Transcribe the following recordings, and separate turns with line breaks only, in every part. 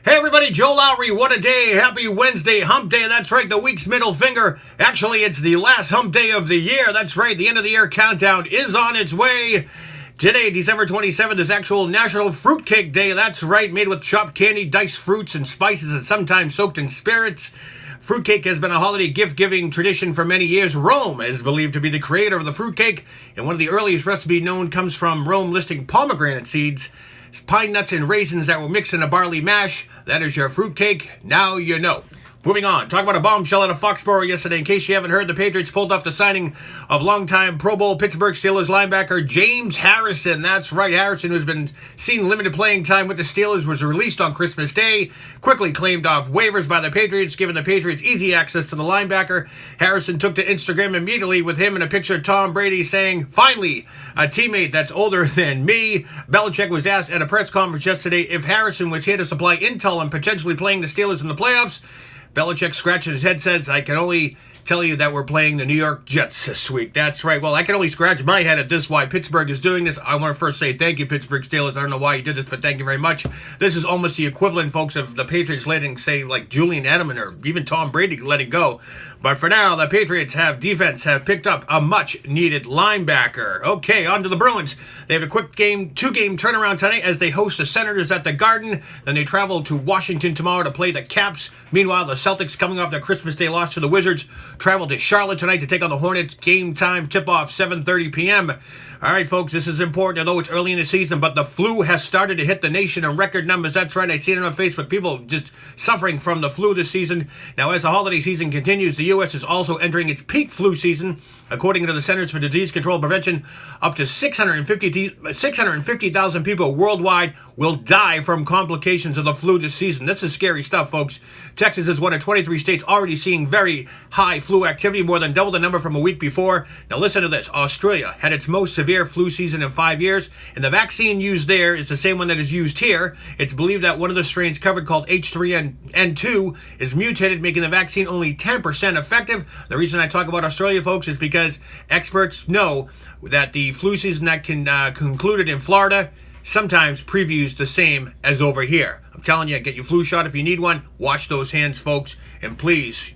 Hey everybody, Joe Lowry, what a day. Happy Wednesday, hump day. That's right, the week's middle finger. Actually, it's the last hump day of the year. That's right, the end of the year countdown is on its way. Today, December 27th, is actual National Fruitcake Day. That's right, made with chopped candy, diced fruits, and spices, and sometimes soaked in spirits. Fruitcake has been a holiday gift-giving tradition for many years. Rome is believed to be the creator of the fruitcake, and one of the earliest recipes known comes from Rome listing pomegranate seeds, pine nuts, and raisins that were mixed in a barley mash. That is your fruitcake. Now you know. Moving on, talk about a bombshell out of Foxborough yesterday. In case you haven't heard, the Patriots pulled off the signing of longtime Pro Bowl Pittsburgh Steelers linebacker James Harrison. That's right, Harrison, who's been seeing limited playing time with the Steelers, was released on Christmas Day, quickly claimed off waivers by the Patriots, giving the Patriots easy access to the linebacker. Harrison took to Instagram immediately with him in a picture of Tom Brady saying, "Finally, a teammate that's older than me." Belichick was asked at a press conference yesterday if Harrison was here to supply intel on potentially playing the Steelers in the playoffs. Belichick scratching his head says, "I can only tell you that we're playing the New York Jets this week." That's right. Well, I can only scratch my head at this, why Pittsburgh is doing this. I want to first say thank you, Pittsburgh Steelers. I don't know why you did this, but thank you very much. This is almost the equivalent, folks, of the Patriots letting, say, like Julian Edelman or even Tom Brady letting go. But for now, the Patriots have picked up a much-needed linebacker. Okay, on to the Bruins. They have a quick two-game turnaround tonight as they host the Senators at the Garden. Then they travel to Washington tomorrow to play the Caps. Meanwhile, the Celtics, coming off their Christmas Day loss to the Wizards, travel to Charlotte tonight to take on the Hornets. Game time tip-off, 7:30 p.m. All right, folks, this is important. I know it's early in the season, but the flu has started to hit the nation in record numbers. That's right. I see it on Facebook. People just suffering from the flu this season. Now, as the holiday season continues, the U.S. is also entering its peak flu season. According to the Centers for Disease Control and Prevention, up to 650,000 people worldwide will die from complications of the flu this season. This is scary stuff, folks. Texas is one of 23 states already seeing very high flu activity, more than double the number from a week before. Now listen to this. Australia had its most severe flu season in 5 years, and the vaccine used there is the same one that is used here. It's believed that one of the strains covered, called H3N2, is mutated, making the vaccine only 10% effective. The reason I talk about Australia, folks, is because experts know that the flu season that concluded in Florida sometimes previews the same as over here. I'm telling you, get your flu shot if you need one. Wash those hands, folks. And please,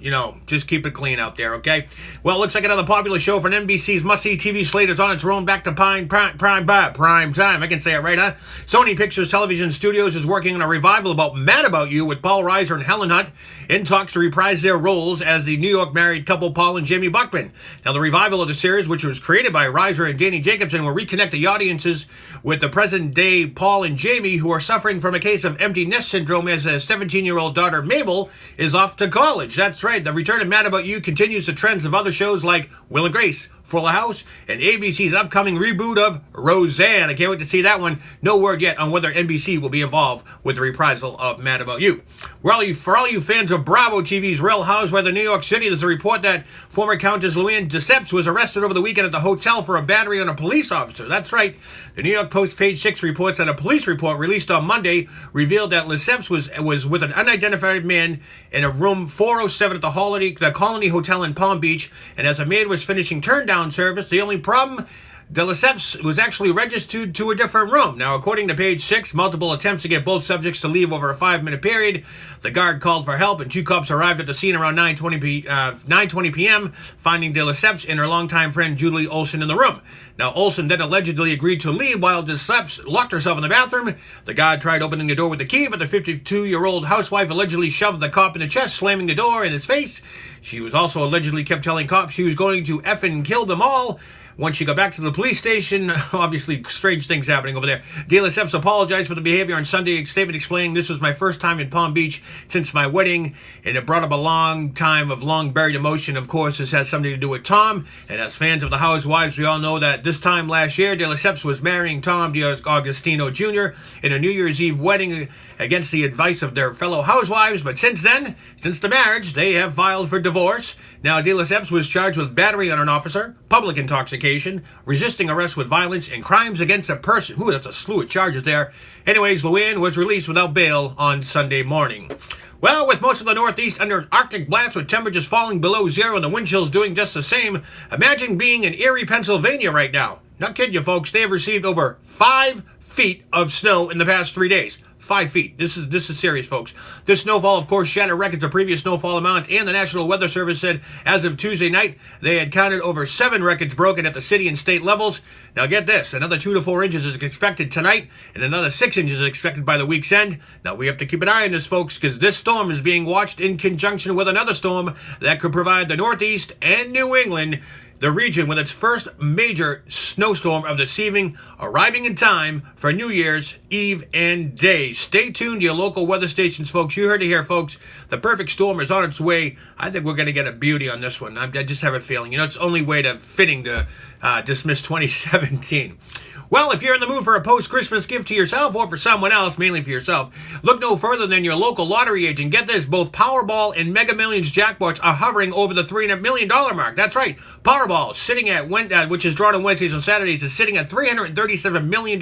just keep it clean out there, okay? Well, it looks like another popular show from NBC's must-see TV slate is on its own back to prime time. I can say it right, huh? Sony Pictures Television Studios is working on a revival about Mad About You with Paul Reiser and Helen Hunt in talks to reprise their roles as the New York married couple Paul and Jamie Buckman. Now, the revival of the series, which was created by Reiser and Danny Jacobson, will reconnect the audiences with the present-day Paul and Jamie, who are suffering from a case of empty nest syndrome as a 17-year-old daughter, Mabel, is off to college. That's right. The return of Mad About You continues the trends of other shows like Will and Grace, Full House, and ABC's upcoming reboot of Roseanne. I can't wait to see that one. No word yet on whether NBC will be involved with the reprisal of Mad About You. For all you fans of Bravo TV's Real Housewives of New York City, there's a report that former Countess Luann de Lesseps was arrested over the weekend at the hotel for a battery on a police officer. That's right. The New York Post page 6 reports that a police report released on Monday revealed that Lesseps was with an unidentified man in a room 407 at the Colony Hotel in Palm Beach, and as a maid was finishing turn-down service, the only problem, de Lesseps was actually registered to a different room. Now, according to page 6, multiple attempts to get both subjects to leave over a 5-minute period. The guard called for help, and 2 cops arrived at the scene around 9:20 p.m., finding de Lesseps and her longtime friend Julie Olson in the room. Now, Olson then allegedly agreed to leave while de Lesseps locked herself in the bathroom. The guard tried opening the door with the key, but the 52-year-old housewife allegedly shoved the cop in the chest, slamming the door in his face. She was also allegedly kept telling cops she was going to effing kill them all. Once she got back to the police station, obviously strange things happening over there. De Lesseps apologized for the behavior on Sunday, a statement explaining, "This was my first time in Palm Beach since my wedding, and it brought up a long time of long-buried emotion. Of course, this has something to do with Tom, and as fans of the Housewives, we all know that this time last year, De Lesseps was marrying Tom D'Agostino Jr. in a New Year's Eve wedding against the advice of their fellow housewives, but since the marriage, they have filed for divorce. Now, De Lesseps was charged with battery on an officer, public intoxication, resisting arrest with violence, and crimes against a person. Ooh, that's a slew of charges there. Anyways, Luann was released without bail on Sunday morning. Well, with most of the Northeast under an Arctic blast with temperatures falling below zero and the wind chills doing just the same, imagine being in Erie, Pennsylvania right now. Not kidding you, folks. They have received over 5 feet of snow in the past 3 days. 5 feet. This is serious, folks. This snowfall, of course, shattered records of previous snowfall amounts, and the National Weather Service said as of Tuesday night, they had counted over 7 records broken at the city and state levels. Now get this, another 2 to 4 inches is expected tonight, and another 6 inches is expected by the week's end. Now we have to keep an eye on this, folks, because this storm is being watched in conjunction with another storm that could provide the Northeast and New England, the region, with its first major snowstorm of this evening, arriving in time for New Year's Eve and day. Stay tuned to your local weather stations, folks. You heard it here, folks. The perfect storm is on its way. I think we're going to get a beauty on this one. I just have a feeling. You know, it's the only way to fitting to dismiss 2017. Well, if you're in the mood for a post-Christmas gift to yourself or for someone else, mainly for yourself, look no further than your local lottery agent. Get this, both Powerball and Mega Millions jackpots are hovering over the $300 million mark. That's right. Powerball, sitting at, which is drawn on Wednesdays and Saturdays, is sitting at $337 million,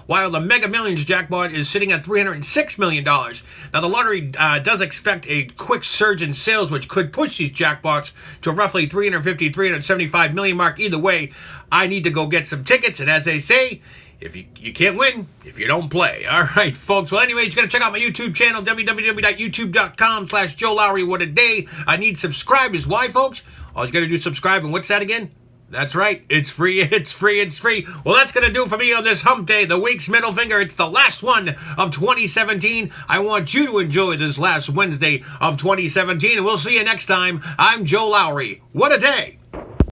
while the Mega Millions jackpot is sitting at $306 million. Now, the lottery does expect a quick surge in sales, which could push these jackpots to roughly $350, $375 million mark. Either way, I need to go get some tickets, and as they say, if you can't win if you don't play. All right, folks. Well, anyway, you're going to check out my YouTube channel, www.youtube.com/Joe Lowry. What a day. I need subscribers. Why, folks? All you got to do is subscribe, and what's that again? That's right. It's free. It's free. It's free. Well, that's going to do for me on this hump day, the week's middle finger. It's the last one of 2017. I want you to enjoy this last Wednesday of 2017, and we'll see you next time. I'm Joe Lowry. What a day.